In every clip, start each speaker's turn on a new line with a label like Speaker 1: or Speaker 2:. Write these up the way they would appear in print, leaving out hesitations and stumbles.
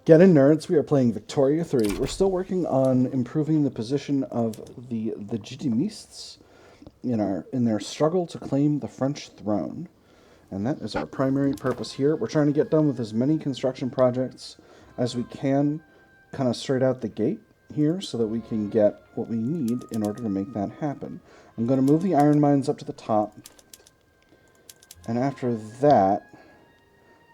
Speaker 1: Get in, nerds. We are playing Victoria 3. We're still working on improving the position of the Legitimists in their struggle to claim the French throne. And that is our primary purpose here. We're trying to get done with as many construction projects as we can, kind of straight out the gate here, so that we can get what we need in order to make that happen. I'm going to move the iron mines up to the top. And after that,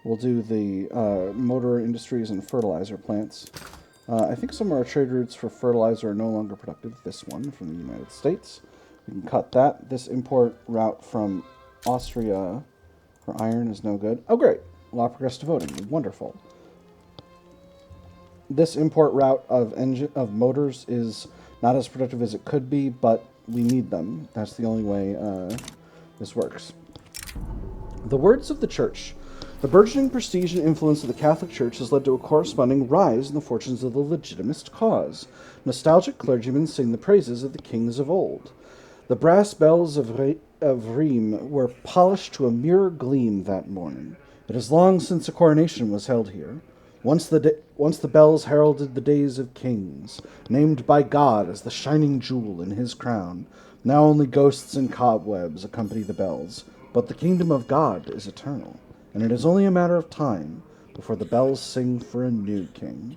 Speaker 1: we'll do the motor industries and fertilizer plants. I think some of our trade routes for fertilizer are no longer productive. This one from the United States. We can cut that. This import route from Austria for iron is no good. Oh, great. Law progressive voting. Wonderful. This import route of motors is not as productive as it could be, but we need them. That's the only way this works. The words of the Church. The burgeoning prestige and influence of the Catholic Church has led to a corresponding rise in the fortunes of the Legitimist cause. Nostalgic clergymen sing the praises of the kings of old. The brass bells of Rheims were polished to a mirror gleam that morning. It is long since a coronation was held here. Once the bells heralded the days of kings, named by God as the shining jewel in his crown. Now only ghosts and cobwebs accompany the bells, but the kingdom of God is eternal. And it is only a matter of time before the bells sing for a new king.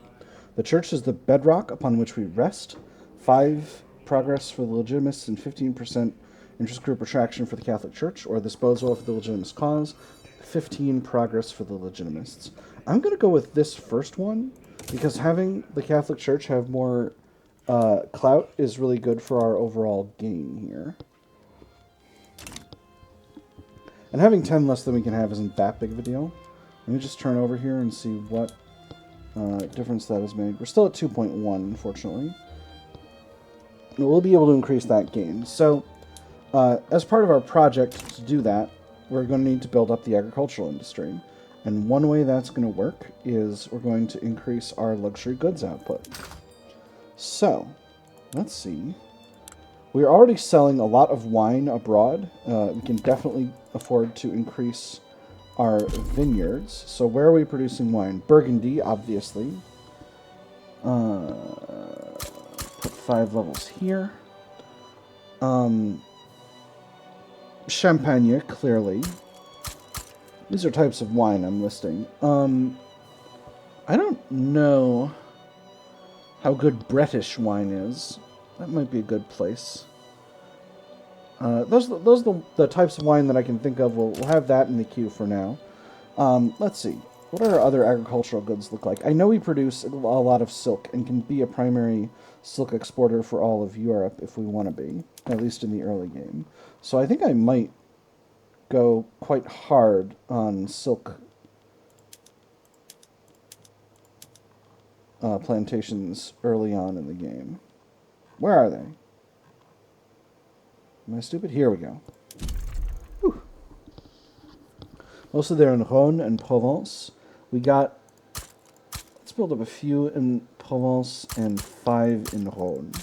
Speaker 1: The Church is the bedrock upon which we rest. 5 progress for the Legitimists and 15% interest group retraction for the Catholic Church, or disposal for the Legitimist cause. 15 progress for the Legitimists. I'm going to go with this first one, because having the Catholic Church have more clout is really good for our overall gain here. And having 10 less than we can have isn't that big of a deal. Let me just turn over here and see what difference that has made. We're still at 2.1, unfortunately. We'll be able to increase that gain. So, as part of our project to do that, we're going to need to build up the agricultural industry. And one way that's going to work is we're going to increase our luxury goods output. So, let's see. We're already selling a lot of wine abroad. We can definitely afford to increase our vineyards. So where are we producing wine? Burgundy, obviously. Put 5 levels here. Champagne, clearly. These are types of wine I'm listing. I don't know how good British wine is. That might be a good place. Those are the types of wine that I can think of. We'll have that in the queue for now. Let's see. What do our other agricultural goods look like? I know we produce a lot of silk and can be a primary silk exporter for all of Europe if we want to be, at least in the early game. So I think I might go quite hard on silk plantations early on in the game. Where are they? Am I stupid? Here we go. Whew. Mostly they're in Rhône and Provence. We got... Let's build up a few in Provence and 5 in Rhône.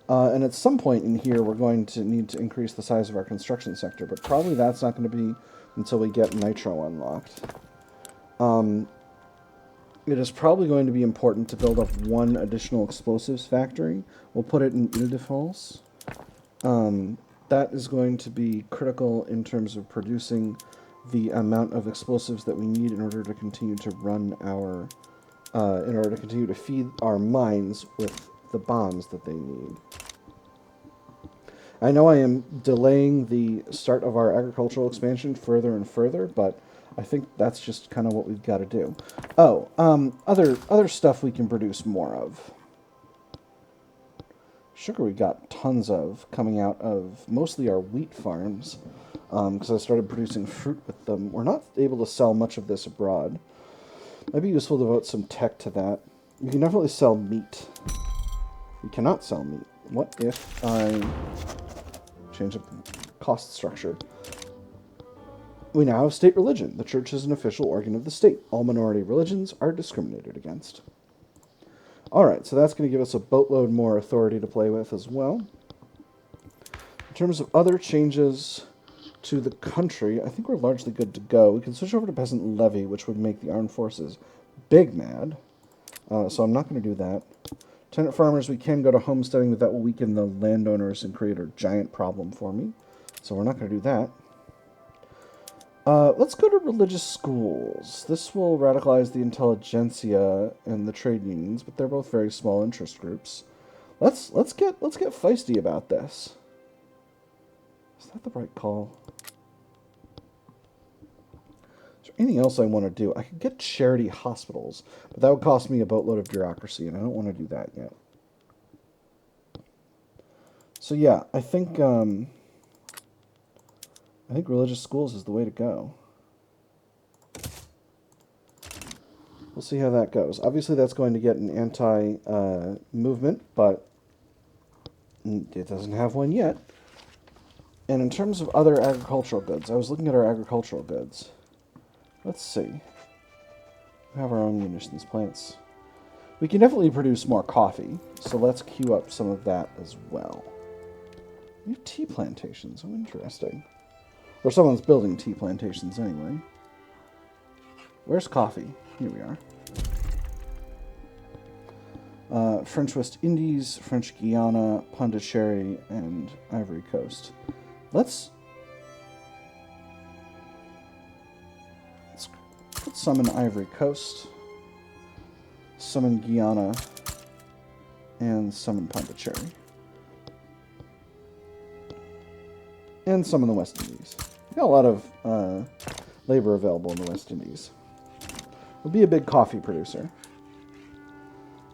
Speaker 1: And at some point in here, we're going to need to increase the size of our construction sector, but probably that's not going to be until we get Nitro unlocked. It is probably going to be important to build up 1 additional explosives factory. We'll put it in Ile-de-France. That is going to be critical in terms of producing the amount of explosives that we need in order to continue to run our... in order to continue to feed our mines with the bombs that they need. I know I am delaying the start of our agricultural expansion further and further, but I think that's just kind of what we've got to do. Oh, other stuff we can produce more of. Sugar we got tons of coming out of mostly our wheat farms, because I started producing fruit with them. We're not able to sell much of this abroad. Might be useful to devote some tech to that. You can definitely sell meat. You cannot sell meat. What if I change the cost structure? We now have state religion. The church is an official organ of the state. All minority religions are discriminated against. Alright, so that's going to give us a boatload more authority to play with as well. In terms of other changes to the country, I think we're largely good to go. We can switch over to peasant levy, which would make the armed forces big mad. So I'm not going to do that. Tenant farmers, we can go to homesteading, but that will weaken the landowners and create a giant problem for me. So we're not going to do that. Let's go to religious schools. This will radicalize the intelligentsia and the trade unions, but they're both very small interest groups. Let's get feisty about this. Is that the right call? Is there anything else I want to do? I could get charity hospitals, but that would cost me a boatload of bureaucracy, and I don't want to do that yet. So yeah, I think religious schools is the way to go. We'll see how that goes. Obviously, that's going to get an anti-movement, but it doesn't have one yet. And in terms of other agricultural goods, I was looking at our agricultural goods. Let's see. We have our own munitions plants. We can definitely produce more coffee, so let's queue up some of that as well. We have tea plantations. Oh, interesting. Or someone's building tea plantations anyway. Where's coffee? Here we are. French West Indies, French Guiana, Pondicherry, and Ivory Coast. Let's summon Ivory Coast, summon Guyana, and summon Pondicherry. And summon the West Indies. We got a lot of labor available in the West Indies. We'll be a big coffee producer.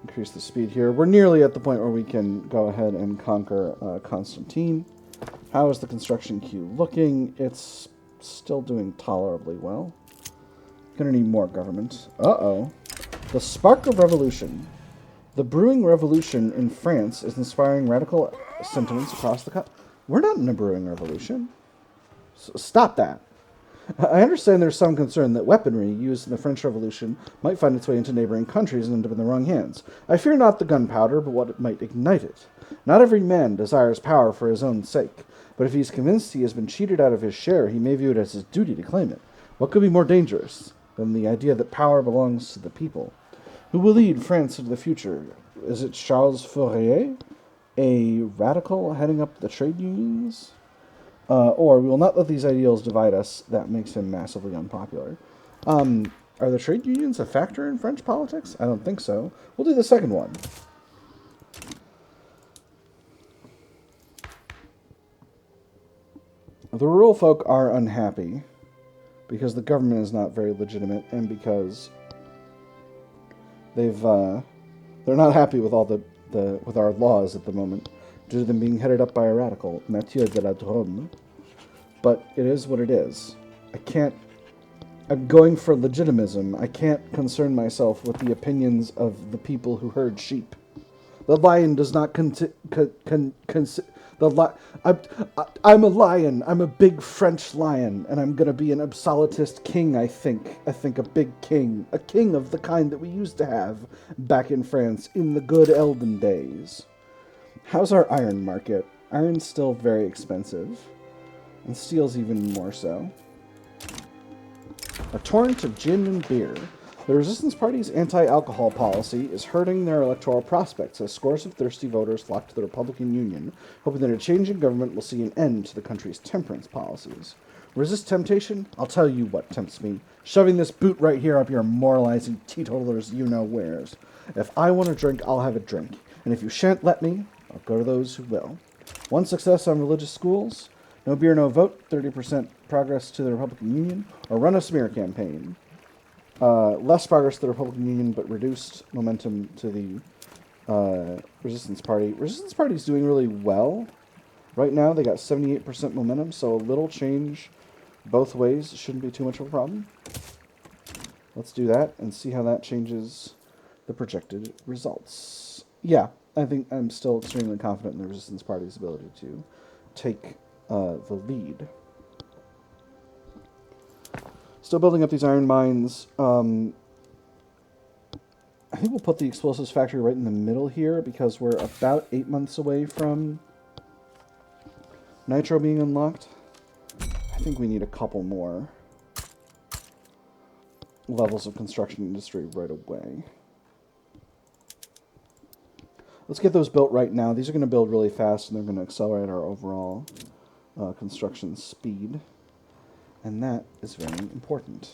Speaker 1: Increase the speed here. We're nearly at the point where we can go ahead and conquer Constantine. How is the construction queue looking? It's still doing tolerably well. Gonna need more government. Uh-oh. The spark of revolution. The brewing revolution in France is inspiring radical sentiments across the country. We're not in a brewing revolution. So stop that. I understand there's some concern that weaponry used in the French Revolution might find its way into neighboring countries and end up in the wrong hands. I fear not the gunpowder, but what it might ignite it. Not every man desires power for his own sake, but if he's convinced he has been cheated out of his share, he may view it as his duty to claim it. What could be more dangerous than the idea that power belongs to the people? Who will lead France into the future? Is it Charles Fourier, a radical heading up the trade unions? Or we will not let these ideals divide us. That makes him massively unpopular. Are the trade unions a factor in French politics? I don't think so. We'll do the second one. The rural folk are unhappy because the government is not very legitimate and because they're not happy with all with our laws at the moment due to them being headed up by a radical, Mathieu de la Drôme. But it is what it is. I'm going for legitimism. I can't concern myself with the opinions of the people who herd sheep. The lion does not I'm a lion. I'm a big French lion, and I'm going to be an absolutist king, I think. I think a big king. A king of the kind that we used to have back in France in the good elden days. How's our iron market? Iron's still very expensive. And steel's even more so. A torrent of gin and beer. The Resistance Party's anti-alcohol policy is hurting their electoral prospects as scores of thirsty voters flock to the Republican Union, hoping that a change in government will see an end to the country's temperance policies. Resist temptation? I'll tell you what tempts me. Shoving this boot right here up your moralizing teetotalers you-know-wheres. If I want a drink, I'll have a drink. And if you shan't let me, I'll go to those who will. One success on religious schools. No beer, no vote, 30% progress to the Republican Union, or run a smear campaign. Less progress to the Republican Union, but reduced momentum to the Resistance Party. Resistance Party is doing really well. Right now, they got 78% momentum, so a little change both ways shouldn't be too much of a problem. Let's do that and see how that changes the projected results. Yeah, I think I'm still extremely confident in the Resistance Party's ability to take the lead. Still building up these iron mines. I think we'll put the explosives factory right in the middle here because we're about 8 months away from Nitro being unlocked. I think we need a couple more levels of construction industry right away. Let's get those built right now. These are going to build really fast, and they're going to accelerate our overall construction speed. And that is very important.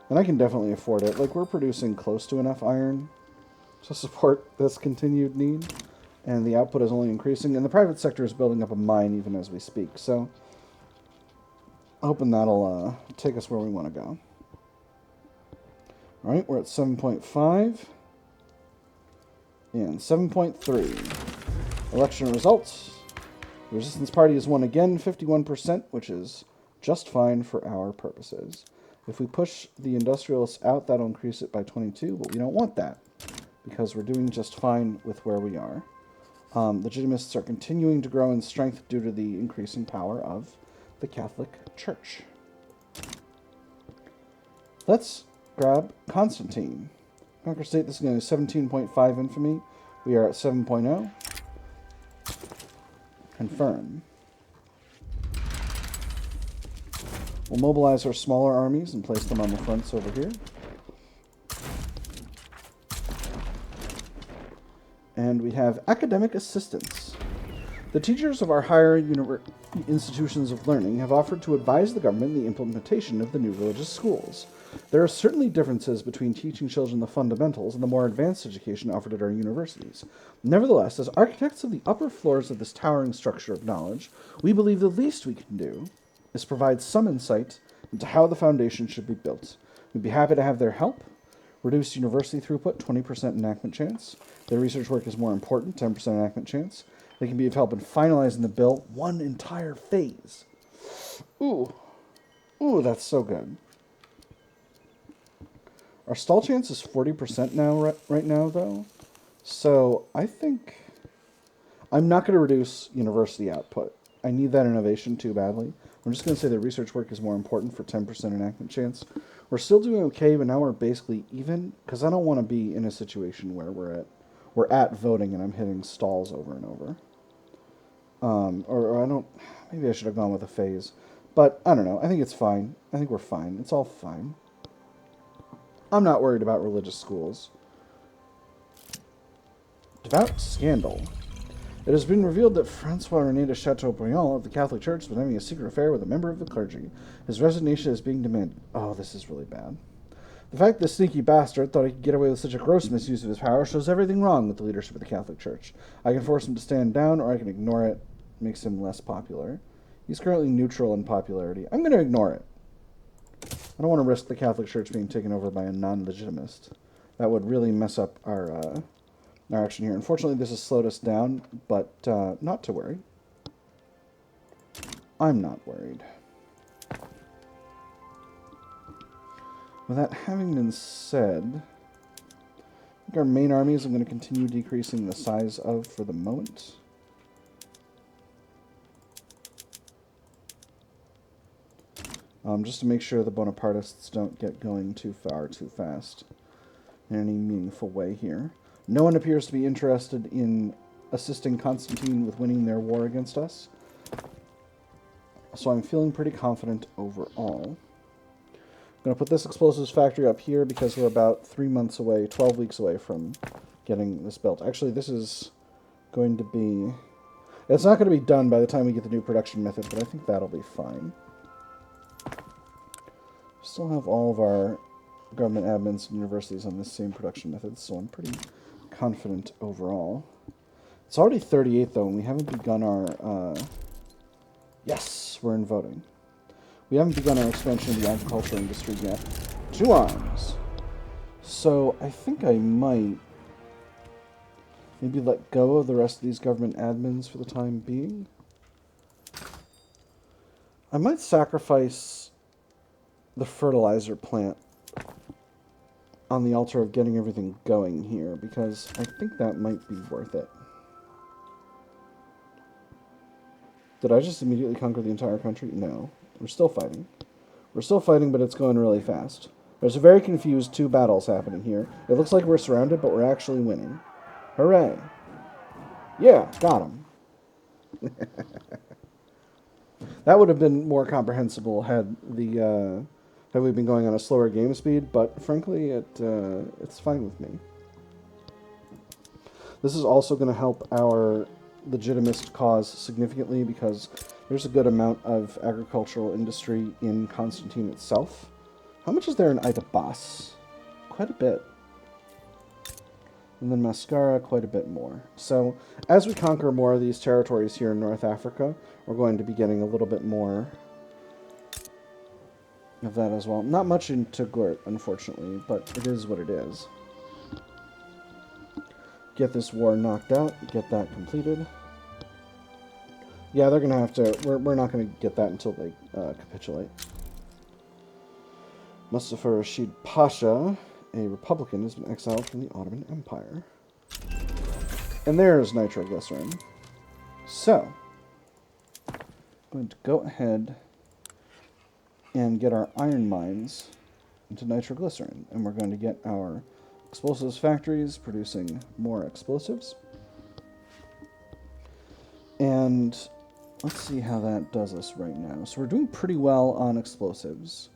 Speaker 1: And I can definitely afford it. Like, we're producing close to enough iron to support this continued need. And the output is only increasing. And the private sector is building up a mine even as we speak. So, hoping that'll take us where we want to go. Alright, we're at 7.5. And 7.3. Election results. The Resistance Party has won again, 51%, which is just fine for our purposes. If we push the industrialists out, that'll increase it by 22, but we don't want that, because we're doing just fine with where we are. Legitimists are continuing to grow in strength due to the increasing power of the Catholic Church. Let's grab Constantine. Conquer State, this is going to be 17.5 infamy. We are at 7.0. Confirm. We'll mobilize our smaller armies and place them on the fronts over here. And we have academic assistance. The teachers of our higher institutions of learning have offered to advise the government in the implementation of the new religious schools. There are certainly differences between teaching children the fundamentals and the more advanced education offered at our universities. Nevertheless, as architects of the upper floors of this towering structure of knowledge, we believe the least we can do is provide some insight into how the foundation should be built. We'd be happy to have their help. Reduce university throughput, 20% enactment chance. Their research work is more important, 10% enactment chance. They can be of help in finalizing the bill, one entire phase. Ooh, that's so good. Our stall chance is 40% now, right now, though. So I think I'm not going to reduce university output. I need that innovation too badly. I'm just going to say that research work is more important for 10% enactment chance. We're still doing okay, but now we're basically even, because I don't want to be in a situation where we're at voting and I'm hitting stalls over and over. Or I don't, maybe I should have gone with a phase. But I don't know. I think it's fine. I think we're fine. It's all fine. I'm not worried about religious schools. Devout scandal. It has been revealed that Francois René de Chateaubriand of the Catholic Church has been having a secret affair with a member of the clergy. His resignation is being demanded. Oh, this is really bad. The fact this sneaky bastard thought he could get away with such a gross misuse of his power shows everything wrong with the leadership of the Catholic Church. I can force him to stand down, or I can ignore it. Makes him less popular. He's currently neutral in popularity. I'm going to ignore it. I don't want to risk the Catholic Church being taken over by a non-legitimist. That would really mess up our action here. Unfortunately, this has slowed us down, but not to worry. I'm not worried. With that having been said, I think our main armies I'm going to continue decreasing the size of for the moment. Just to make sure the Bonapartists don't get going too far too fast in any meaningful way here. No one appears to be interested in assisting Constantine with winning their war against us. So I'm feeling pretty confident overall. I'm going to put this explosives factory up here because we're about 3 months away, 12 weeks away from getting this built. Actually, this is going to be... It's not going to be done by the time we get the new production method, but I think that'll be fine. Still have all of our government admins and universities on this same production method, so I'm pretty confident overall. It's already 38, though, and we haven't begun our... Yes, we're in voting. We haven't begun our expansion of the agriculture industry yet. 2 arms. So I think I might maybe let go of the rest of these government admins for the time being. I might sacrifice the fertilizer plant on the altar of getting everything going here, because I think that might be worth it. Did I just immediately conquer the entire country? No. We're still fighting. We're still fighting, but it's going really fast. There's a very confused 2 battles happening here. It looks like we're surrounded, but we're actually winning. Hooray. Yeah, got him. That would have been more comprehensible had had we been going on a slower game speed, but frankly, it's fine with me. This is also going to help our legitimist cause significantly because there's a good amount of agricultural industry in Constantine itself. How much is there in Aidabas? Quite a bit. And then Mascara, quite a bit more. So, as we conquer more of these territories here in North Africa, we're going to be getting a little bit more of that as well. Not much in Touggourt, unfortunately, but it is what it is. Get this war knocked out, get that completed. Yeah, they're going to have to... We're not going to get that until they capitulate. Mustafa Rashid Pasha, a Republican, has been exiled from the Ottoman Empire. And there's nitroglycerin. So, I'm going to go ahead and get our iron mines into nitroglycerin. And we're going to get our explosives factories producing more explosives. And let's see how that does us right now. So we're doing pretty well on explosives.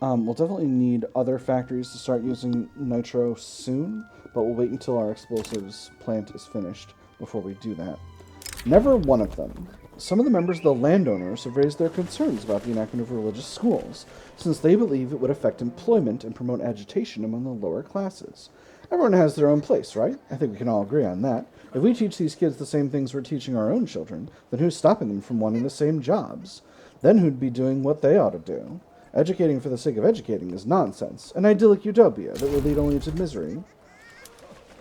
Speaker 1: We'll definitely need other factories to start using nitro soon, but we'll wait until our explosives plant is finished before we do that. Never one of them. Some of the members of the landowners have raised their concerns about the enactment of religious schools, since they believe it would affect employment and promote agitation among the lower classes. Everyone has their own place, right? I think we can all agree on that. If we teach these kids the same things we're teaching our own children, then who's stopping them from wanting the same jobs? Then who'd be doing what they ought to do? Educating for the sake of educating is nonsense, an idyllic utopia that will lead only to misery.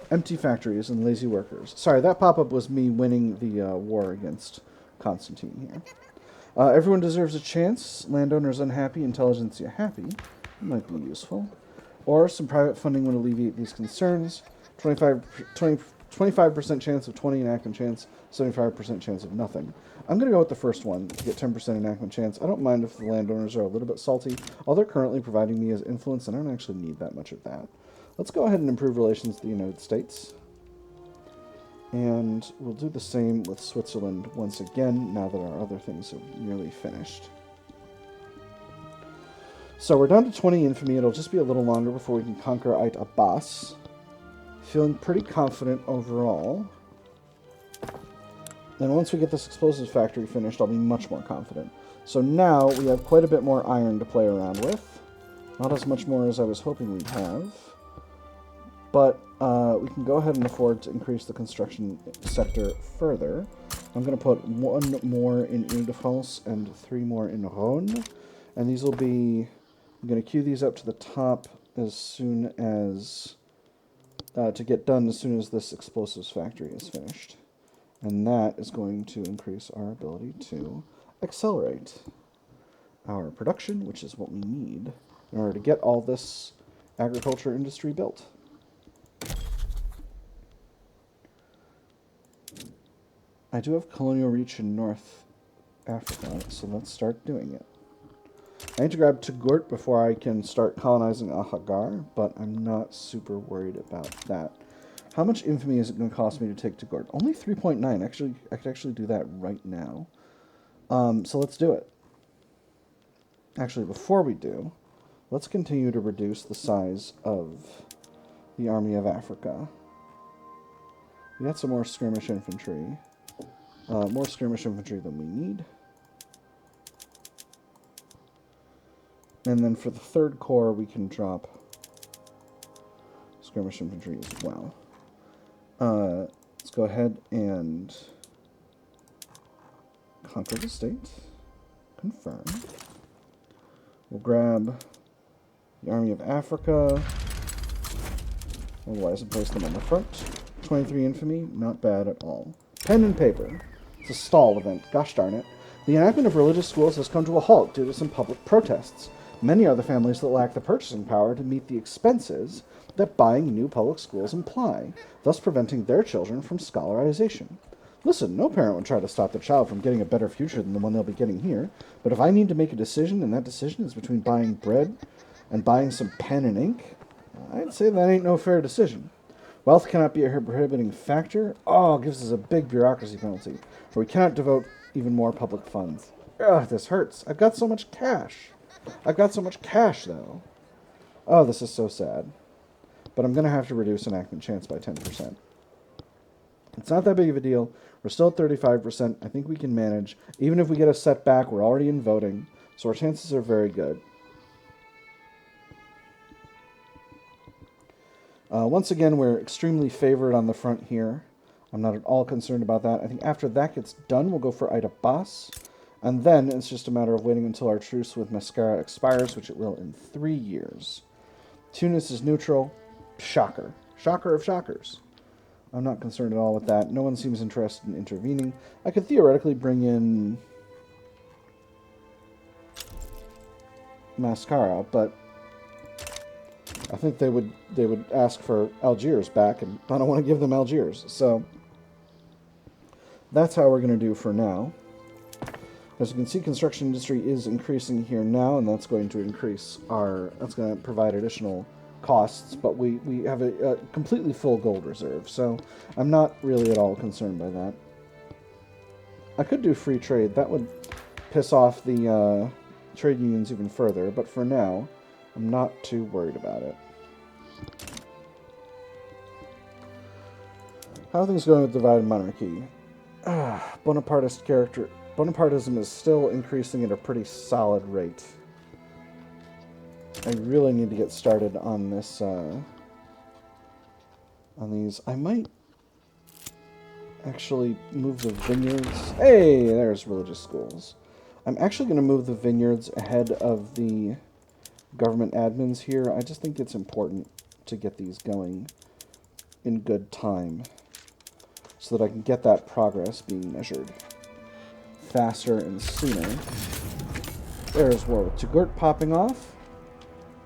Speaker 1: Empty factories and lazy workers. Sorry, that pop-up was me winning the war against Constantine here. Everyone deserves a chance. Landowners unhappy, intelligentsia happy. Might be useful. Or some private funding would alleviate these concerns. 25% chance of 20 enactment chance, 75% chance of nothing. I'm going to go with the first one to get 10% enactment chance. I don't mind if the landowners are a little bit salty. All they're currently providing me is influence, and I don't actually need that much of that. Let's go ahead and improve relations with the United States. And we'll do the same with Switzerland once again, now that our other things are nearly finished. So we're down to 20 infamy. It'll just be a little longer before we can conquer Ait Abbas. Feeling pretty confident overall. Then once we get this explosives factory finished, I'll be much more confident. So now we have quite a bit more iron to play around with. Not as much more as I was hoping we'd have. But we can go ahead and afford to increase the construction sector further. I'm going to put 1 more in Ile-de-France and 3 more in Rhône. And these will be... I'm going to queue these up to the top as soon as... to get done as soon as this explosives factory is finished. And that is going to increase our ability to accelerate our production, which is what we need in order to get all this agriculture industry built. I do have colonial reach in North Africa, so let's start doing it. I need to grab Touggourt before I can start colonizing Algeria, but I'm not super worried about that. How much infamy is it going to cost me to take Touggourt? Only 3.9. Actually, I could actually do that right now. So let's do it. Actually, before we do, let's continue to reduce the size of the Army of Africa. We got some more skirmish infantry. More skirmish infantry than we need. And then for the 3rd Corps, we can drop skirmish infantry as well. Let's go ahead and conquer the state. Confirm. We'll grab the Army of Africa. Otherwise, place them on the front. 23 infamy, not bad at all. Pen and paper. It's a stall event. Gosh darn it. The enactment of religious schools has come to a halt due to some public protests. Many are the families that lack the purchasing power to meet the expenses that buying new public schools imply, thus preventing their children from scholarization. Listen, no parent would try to stop their child from getting a better future than the one they'll be getting here, but if I need to make a decision, and that decision is between buying bread and buying some pen and ink, I'd say that ain't no fair decision. Wealth cannot be a prohibiting factor. Oh, it gives us a big bureaucracy penalty, for we cannot devote even more public funds. Ugh, this hurts. I've got so much cash. I've got so much cash, though. Oh, this is so sad. But I'm going to have to reduce enactment chance by 10%. It's not that big of a deal. We're still at 35%. I think we can manage. Even if we get a setback, we're already in voting. So our chances are very good. Once again, we're extremely favored on the front here. I'm not at all concerned about that. I think after that gets done, we'll go for Ida Boss. And then it's just a matter of waiting until our truce with Mascara expires, which it will in 3 years. Tunis is neutral. Shocker. Shocker of shockers. I'm not concerned at all with that. No one seems interested in intervening. I could theoretically bring in Mascara, but I think they would ask for Algiers back, and I don't want to give them Algiers. So that's how we're going to do for now. As you can see, construction industry is increasing here now, and that's going to increase that's going to provide additional costs, but we have a completely full gold reserve, so I'm not really at all concerned by that. I could do free trade. That would piss off the trade unions even further, but for now, I'm not too worried about it. How are things going with divided monarchy? Bonapartist character. Bonapartism is still increasing at a pretty solid rate. I really need to get started on this, on these. I might actually move the vineyards. Hey, there's religious schools. I'm actually going to move the vineyards ahead of the government admins here. I just think it's important to get these going in good time so that I can get that progress being measured faster and sooner. There's war with Touggourt popping off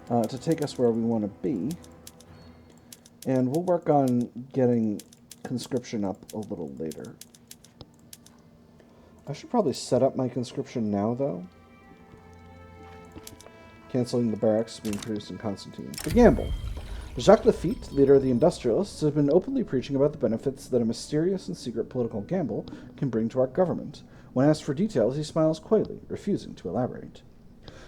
Speaker 1: to take us where we want to be. And we'll work on getting conscription up a little later. I should probably set up my conscription now, though. Canceling the barracks being produced in Constantine. The gamble. Jacques Lafitte, leader of the industrialists, has been openly preaching about the benefits that a mysterious and secret political gamble can bring to our government. When asked for details, he smiles coyly, refusing to elaborate.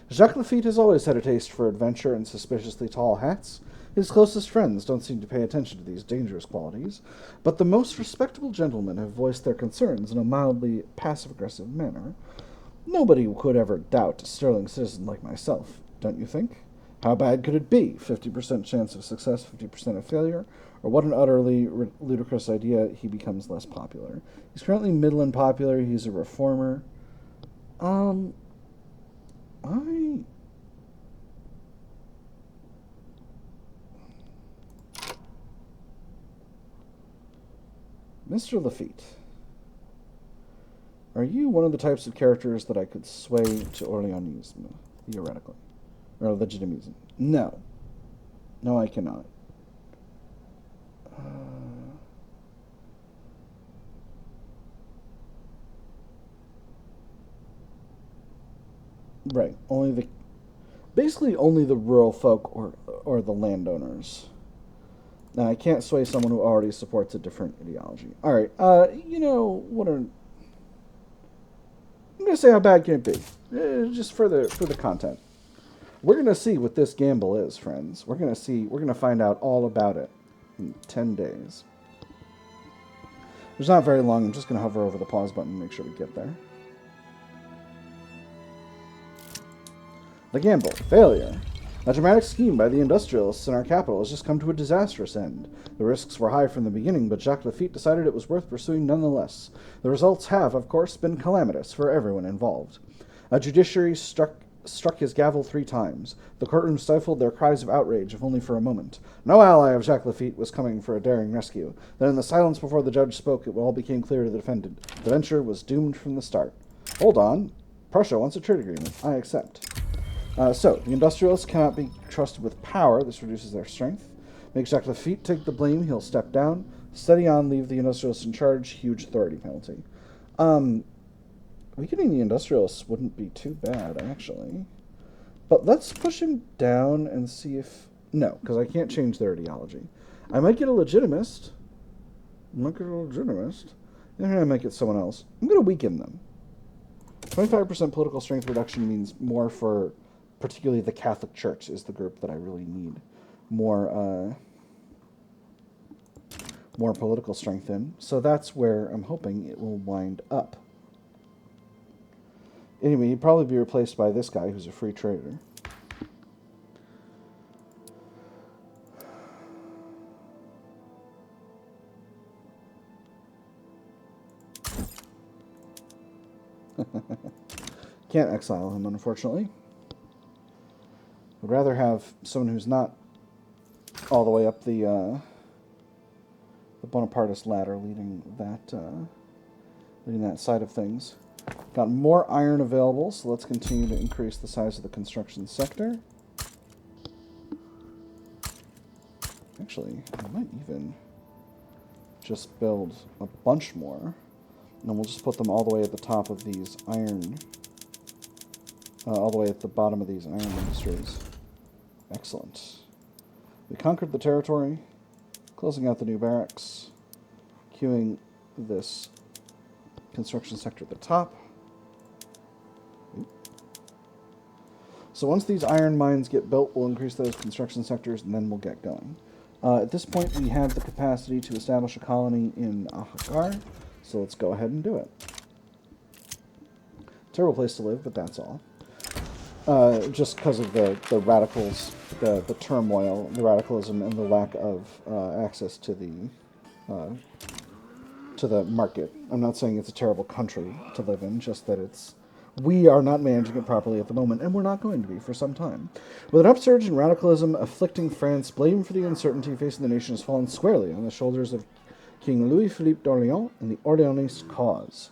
Speaker 1: Jacques Lafitte has always had a taste for adventure and suspiciously tall hats. His closest friends don't seem to pay attention to these dangerous qualities, but the most respectable gentlemen have voiced their concerns in a mildly passive-aggressive manner. Nobody could ever doubt a sterling citizen like myself, don't you think? How bad could it be? 50% chance of success, 50% of failure? Or what an utterly ludicrous idea, he becomes less popular. He's currently middle and popular, he's a reformer. Mr. Lafitte, are you one of the types of characters that I could sway to Orleanism, theoretically? Or Legitimism? No. No, I cannot. Right. Basically only the rural folk or the landowners. Now, I can't sway someone who already supports a different ideology. All right. I'm going to say how bad can it be? Just for the content. We're going to see what this gamble is, friends. We're going to find out all about it in 10 days. It's not very long. I'm just going to hover over the pause button and make sure we get there. The gamble. Failure. A dramatic scheme by the industrialists in our capital has just come to a disastrous end. The risks were high from the beginning, but Jacques Lafitte decided it was worth pursuing nonetheless. The results have, of course, been calamitous for everyone involved. A judiciary struck his gavel 3 times. The courtroom stifled their cries of outrage, if only for a moment. No ally of Jacques Lafitte was coming for a daring rescue. Then in the silence before the judge spoke, it all became clear to the defendant. The venture was doomed from the start. Hold on. Prussia wants a trade agreement. I accept. So, the industrialists cannot be trusted with power. This reduces their strength. Make Jacques Lafitte take the blame. He'll step down. Steady on, leave the industrialists in charge. Huge authority penalty. Weakening the industrialists wouldn't be too bad, actually. But let's push him down and see if... No, because I can't change their ideology. I might get a legitimist. And then I might get someone else. I'm going to weaken them. 25% political strength reduction means more for particularly the Catholic Church is the group that I really need more more political strength in. So that's where I'm hoping it will wind up. Anyway, he'd probably be replaced by this guy who's a free trader. Can't exile him, unfortunately. I'd rather have someone who's not all the way up the Bonapartist ladder leading that side of things. Got more iron available, so let's continue to increase the size of the construction sector. Actually, I might even just build a bunch more, and then we'll just put them all the way at the top of these iron, all the way at the bottom of these iron industries. Excellent. We conquered the territory, closing out the new barracks, queuing this construction sector at the top. So once these iron mines get built, we'll increase those construction sectors, and then we'll get going. At this point, we have the capacity to establish a colony in Algeria, so let's go ahead and do it. Terrible place to live, but that's all. Just because of the radicals, the turmoil, the radicalism, and the lack of access to the market. I'm not saying it's a terrible country to live in, just that we are not managing it properly at the moment, and we're not going to be for some time. With an upsurge in radicalism afflicting France, blame for the uncertainty facing the nation has fallen squarely on the shoulders of King Louis-Philippe d'Orléans and the Orleanist cause.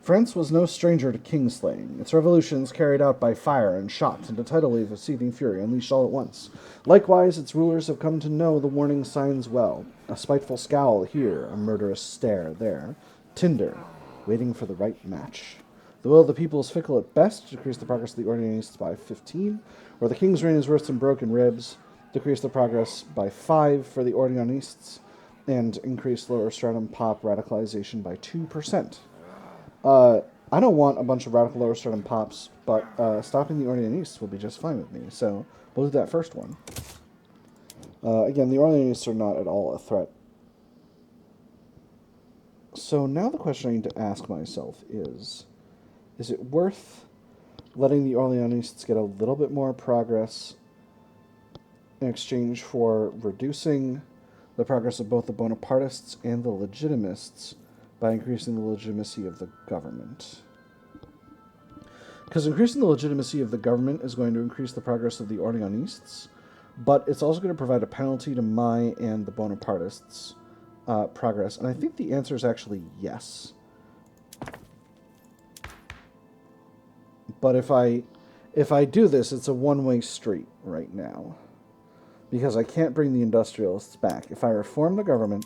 Speaker 1: France was no stranger to kingslaying. Its revolutions carried out by fire and shot, and a tidal wave of seething fury unleashed all at once. Likewise, its rulers have come to know the warning signs well. A spiteful scowl here, a murderous stare there. Tinder, waiting for the right match. The will of the people is fickle at best. Decrease the progress of the Orleanists by 15. Where the king's reign is worse than broken ribs. Decrease the progress by 5 for the Orleanists. And increase lower stratum pop radicalization by 2%. I don't want a bunch of radical lower stratum pops, but stopping the Orleanists will be just fine with me. So we'll do that first one. Again, the Orleanists are not at all a threat. So now the question I need to ask myself is it worth letting the Orleanists get a little bit more progress in exchange for reducing the progress of both the Bonapartists and the Legitimists by increasing the legitimacy of the government? Because increasing the legitimacy of the government is going to increase the progress of the Orleanists, but it's also going to provide a penalty to my and the Bonapartists' progress. And I think the answer is actually yes. But if I do this, it's a one-way street right now. Because I can't bring the industrialists back. If I reform the government,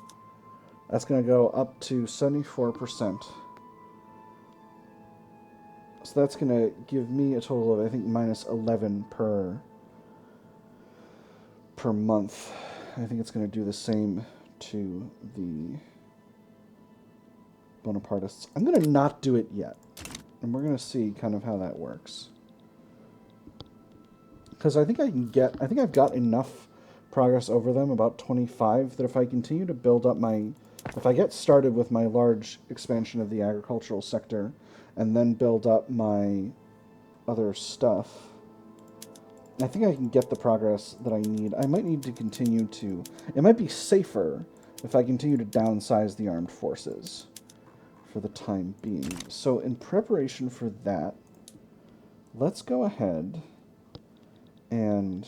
Speaker 1: that's going to go up to 74%. So that's going to give me a total of, I think, minus 11 per month. I think it's going to do the same to the Bonapartists. I'm going to not do it yet. And we're going to see kind of how that works. Because I think I've got enough progress over them, about 25, that if I continue to build up if I get started with my large expansion of the agricultural sector, and then build up my other stuff, I think I can get the progress that I need. I might need to continue to... It might be safer if I continue to downsize the armed forces for the time being. So in preparation for that, let's go ahead and...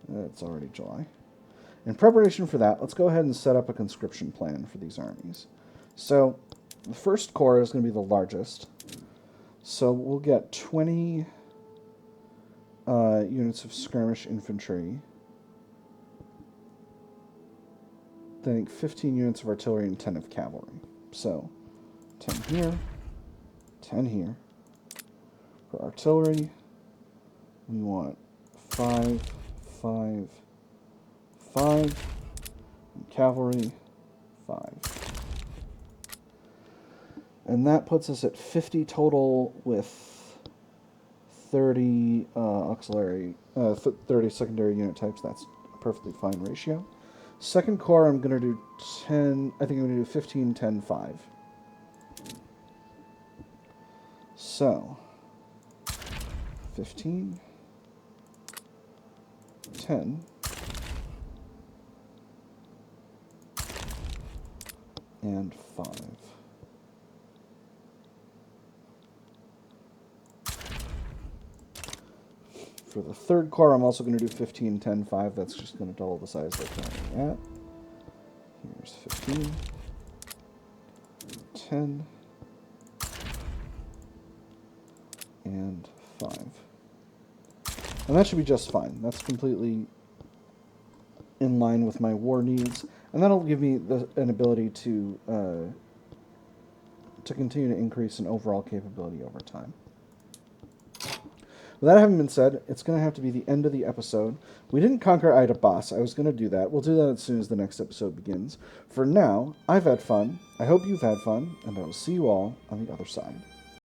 Speaker 1: It's already July. In preparation for that, let's go ahead and set up a conscription plan for these armies. So the first corps is going to be the largest. So we'll get 20 units of skirmish infantry. Then I think 15 units of artillery and 10 of cavalry. So 10 here, 10 here. For artillery, we want 5, 5, 5, and cavalry, 5. And that puts us at 50 total with 30 auxiliary, 30 secondary unit types. That's a perfectly fine ratio. Second core, I'm going to do 10, I think I'm going to do 15, 10, 5. So, 15, 10, and 5. For the third core, I'm also going to do 15, 10, 5. That's just going to double the size they're currently at. Here's 15, 10, and 5. And that should be just fine. That's completely in line with my war needs. And that'll give me an ability to continue to increase in overall capability over time. With that having been said, it's going to have to be the end of the episode. We didn't conquer Ida Boss. I was going to do that. We'll do that as soon as the next episode begins. For now, I've had fun. I hope you've had fun, and I will see you all on the other side.